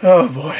Oh boy.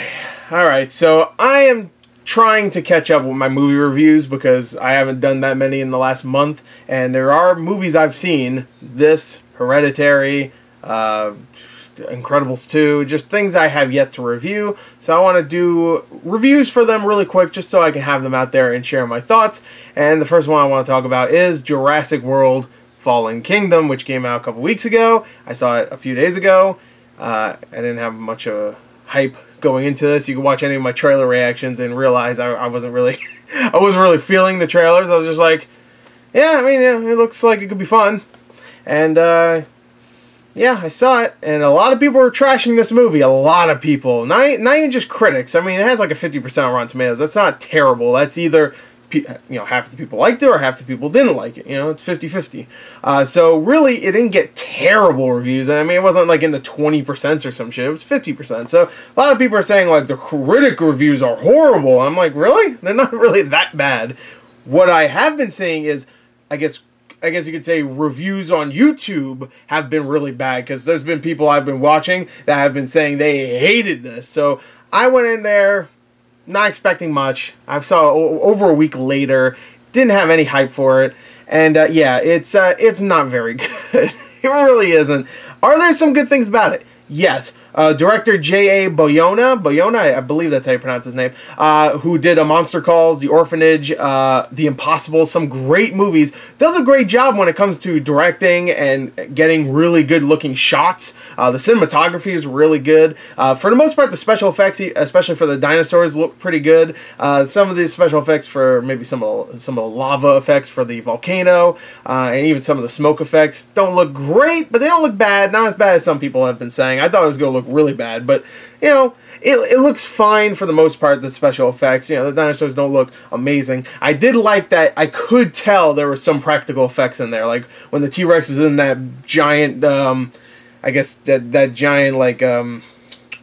Alright, so I am trying to catch up with my movie reviews because I haven't done that many in the last month, and there are movies I've seen, this, Hereditary, Incredibles 2, just things I have yet to review, so I want to do reviews for them really quick just so I can have them out there and share my thoughts. And the first one I want to talk about is Jurassic World Fallen Kingdom, which came out a couple weeks ago. I saw it a few days ago. I didn't have much of a hype going into this. You can watch any of my trailer reactions and realize I wasn't really I wasn't really feeling the trailers. I was just like, yeah, I mean, yeah, it looks like it could be fun. And yeah, I saw it, and a lot of people were trashing this movie. A lot of people, not even just critics. I mean, it has like a 50% on Rotten Tomatoes. That's not terrible. That's either, you know, half the people liked it or half the people didn't like it. You know, it's 50-50. So really, it didn't get terrible reviews. I mean, it wasn't like in the 20% or some shit. It was 50%. So a lot of people are saying like the critic reviews are horrible. I'm like, really? They're not really that bad. What I have been saying is, I guess you could say reviews on YouTube have been really bad, because there's been people I've been watching that have been saying they hated this. So I went in there not expecting much. I saw over a week later, didn't have any hype for it, and yeah, it's not very good. It really isn't. Are there some good things about it? Yes. Director J.A. Bayona, I believe that's how you pronounce his name, who did A Monster Calls, The Orphanage, The Impossible, some great movies, does a great job when it comes to directing and getting really good looking shots. The cinematography is really good. For the most part, the special effects, especially for the dinosaurs, look pretty good. Some of the special effects for maybe some of the lava effects for the volcano, and even some of the smoke effects don't look great, but they don't look bad. Not as bad as some people have been saying. I thought it was going to look really bad, but you know, it looks fine for the most part. The special effects, you know, the dinosaurs don't look amazing. I did like that I could tell there were some practical effects in there, like when the T-Rex is in that giant I guess that giant like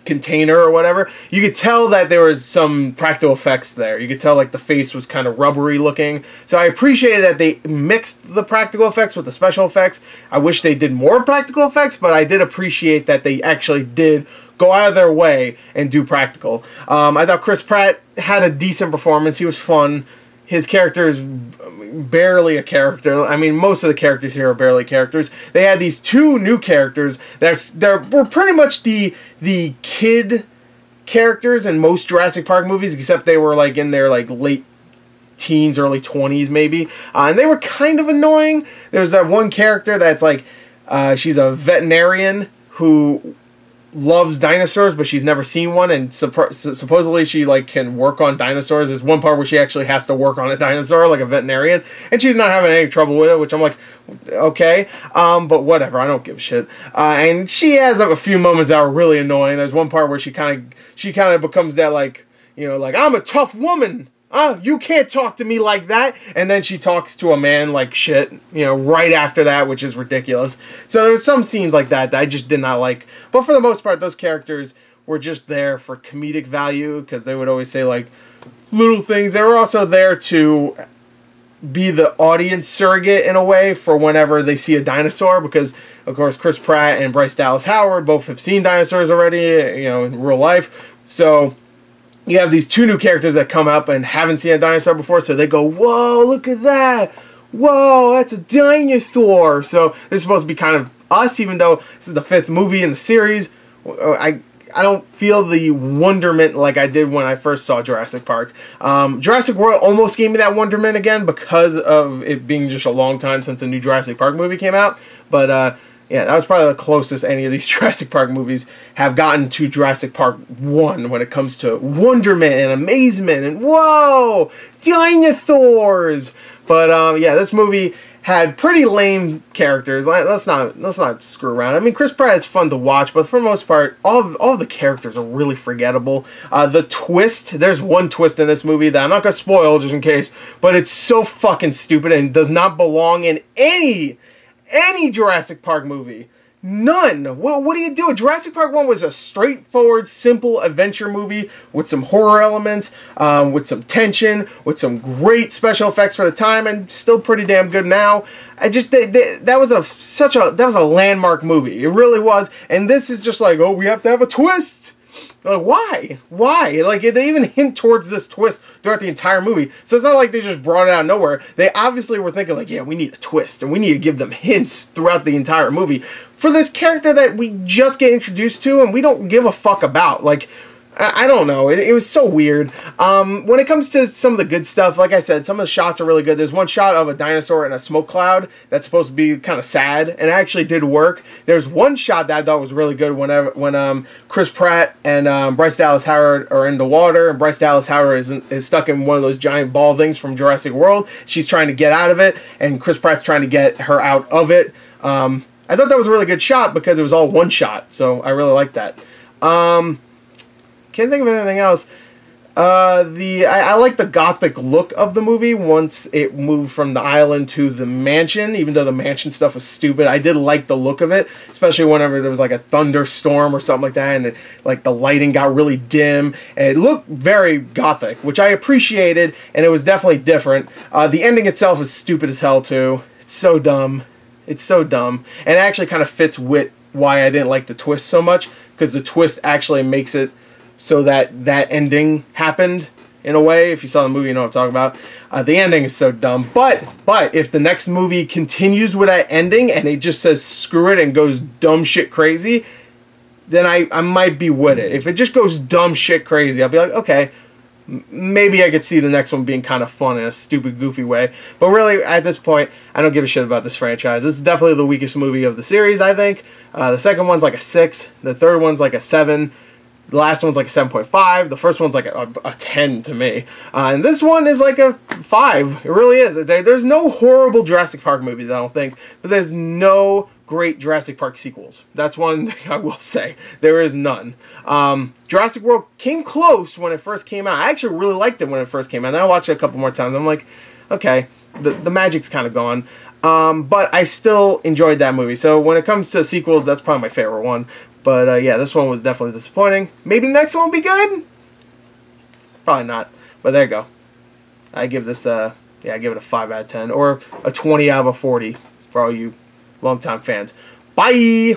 container or whatever, you could tell that there was some practical effects there. You could tell like the face was kind of rubbery looking. So I appreciated that they mixed the practical effects with the special effects. I wish they did more practical effects, but I did appreciate that they actually did go out of their way and do practical. I thought Chris Pratt had a decent performance. He was fun. His character is barely a character. I mean, most of the characters here are barely characters. They had these two new characters that were pretty much the kid characters in most Jurassic Park movies, except they were like in their like late teens, early 20s maybe. And they were kind of annoying. There's that one character that's like, she's a veterinarian who loves dinosaurs, but she's never seen one, and supposedly she like can work on dinosaurs. There's one part where she actually has to work on a dinosaur like a veterinarian, and she's not having any trouble with it, which I'm like, okay, but whatever, I don't give a shit. And she has a few moments that are really annoying. There's one part where she kind of becomes that, like, you know, like, I'm a tough woman. You can't talk to me like that. And then she talks to a man like shit, you know, right after that, which is ridiculous. So there's some scenes like that I just did not like. But for the most part, those characters were just there for comedic value, because they would always say, like, little things. They were also there to be the audience surrogate in a way for whenever they see a dinosaur, because, of course, Chris Pratt and Bryce Dallas Howard both have seen dinosaurs already, you know, in real life. So you have these two new characters that come up and haven't seen a dinosaur before, so they go, whoa, look at that. Whoa, that's a dinosaur. So this is supposed to be kind of us, even though this is the 5th movie in the series. I don't feel the wonderment like I did when I first saw Jurassic Park. Jurassic World almost gave me that wonderment again because of it being just a long time since a new Jurassic Park movie came out. But yeah, that was probably the closest any of these Jurassic Park movies have gotten to Jurassic Park 1 when it comes to wonderment and amazement and whoa, dinosaurs. But yeah, this movie had pretty lame characters. Let's not screw around. I mean, Chris Pratt is fun to watch, but for the most part, all of the characters are really forgettable. The twist, there's one twist in this movie that I'm not gonna spoil just in case, but it's so fucking stupid and does not belong in any Jurassic Park movie. None. What do you do? Jurassic Park 1 was a straightforward, simple adventure movie with some horror elements, with some tension, with some great special effects for the time, and still pretty damn good now. That was a landmark movie. It really was. And this is just like, oh, we have to have a twist. Like, why? Why? Like, they even hint towards this twist throughout the entire movie. So it's not like they just brought it out of nowhere. They obviously were thinking, like, yeah, we need a twist, and we need to give them hints throughout the entire movie for this character that we just get introduced to and we don't give a fuck about. Like, I don't know. It was so weird. When it comes to some of the good stuff, like I said, some of the shots are really good. There's one shot of a dinosaur in a smoke cloud that's supposed to be kind of sad, and it actually did work. There's one shot that I thought was really good when Chris Pratt and Bryce Dallas Howard are in the water, and Bryce Dallas Howard is stuck in one of those giant ball things from Jurassic World. She's trying to get out of it, and Chris Pratt's trying to get her out of it. I thought that was a really good shot because it was all one shot, so I really liked that. Can't think of anything else. I like the gothic look of the movie once it moved from the island to the mansion, even though the mansion stuff was stupid. I did like the look of it, especially whenever there was like a thunderstorm or something like that, and like the lighting got really dim, and it looked very gothic, which I appreciated, and it was definitely different. The ending itself is stupid as hell too. It's so dumb. It's so dumb, and it actually kind of fits with why I didn't like the twist so much, because the twist actually makes it so that ending happened in a way. If you saw the movie, you know what I'm talking about. The ending is so dumb. But if the next movie continues with that ending and it just says screw it and goes dumb shit crazy, then I might be with it. If it just goes dumb shit crazy, I'll be like, okay, maybe I could see the next one being kind of fun in a stupid, goofy way. But really, at this point, I don't give a shit about this franchise. This is definitely the weakest movie of the series, I think. The second one's like a 6. The third one's like a 7. The last one's like a 7.5. The first one's like a 10 to me. And this one is like a 5. It really is. There's no horrible Jurassic Park movies, I don't think. But there's no great Jurassic Park sequels. That's one thing I will say. There is none. Jurassic World came close when it first came out. I actually really liked it when it first came out. Then I watched it a couple more times. I'm like, okay, the magic's kind of gone. But I still enjoyed that movie. So when it comes to sequels, that's probably my favorite one. But yeah, this one was definitely disappointing. Maybe the next one will be good? Probably not. But there you go. I give this, yeah, I give it a 5 out of 10. Or a 20 out of 40 for all you longtime fans. Bye!